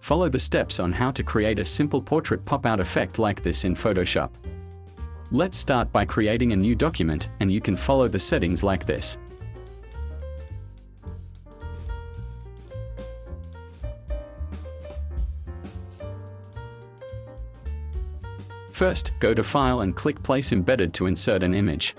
Follow the steps on how to create a simple portrait pop-out effect like this in Photoshop. Let's start by creating a new document, and you can follow the settings like this. First, go to File and click Place Embedded to insert an image.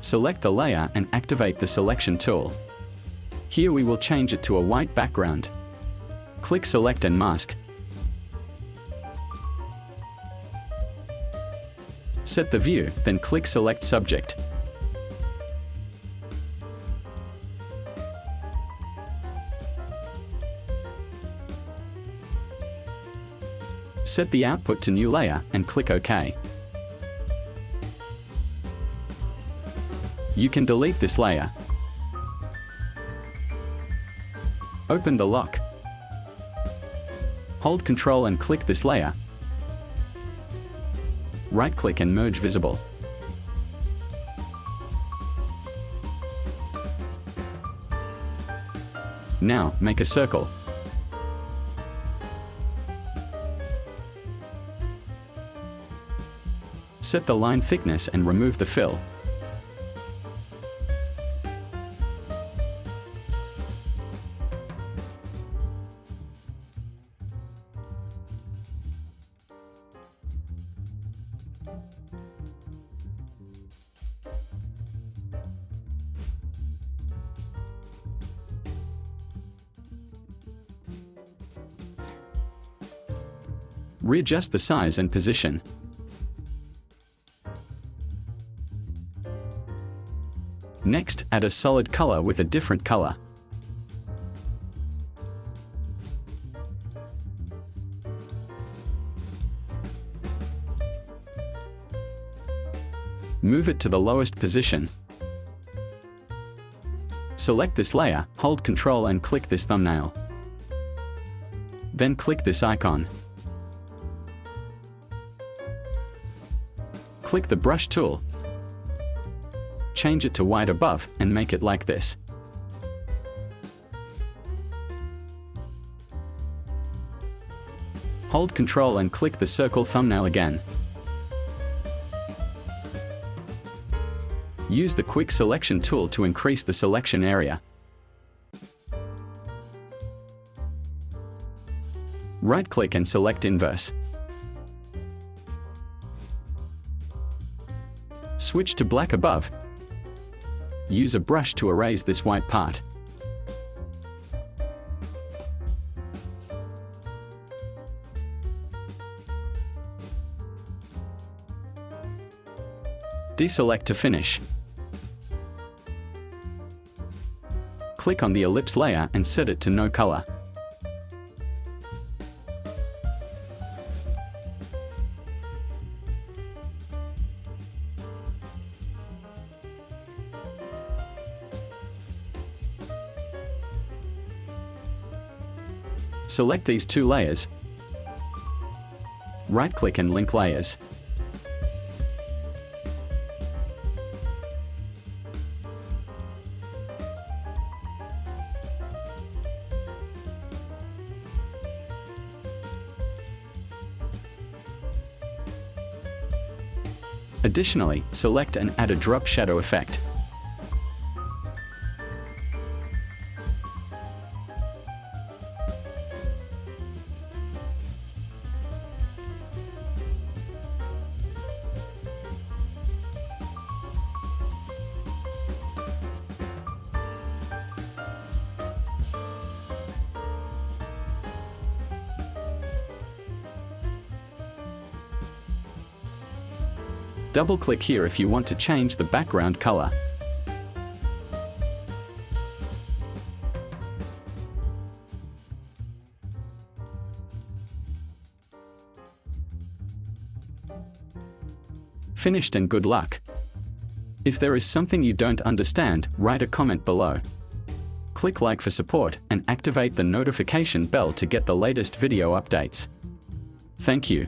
Select the layer and activate the selection tool. Here we will change it to a white background. Click Select and Mask. Set the view, then click Select Subject. Set the output to New Layer and click OK. You can delete this layer. Open the lock. Hold Ctrl and click this layer. Right-click and merge visible. Now, make a circle. Set the line thickness and remove the fill. Readjust the size and position. Next, add a solid color with a different color. Move it to the lowest position. Select this layer, hold Ctrl and click this thumbnail. Then click this icon. Click the brush tool. Change it to white above and make it like this. Hold Ctrl and click the circle thumbnail again. Use the Quick Selection tool to increase the selection area. Right-click and select Inverse. Switch to black above. Use a brush to erase this white part. Deselect to finish. Click on the ellipse layer and set it to no color. Select these two layers. Right-click and link layers. Additionally, select and add a drop shadow effect. Double-click here if you want to change the background color. Finished and good luck. If there is something you don't understand, write a comment below. click like for support and activate the notification bell to get the latest video updates. Thank you.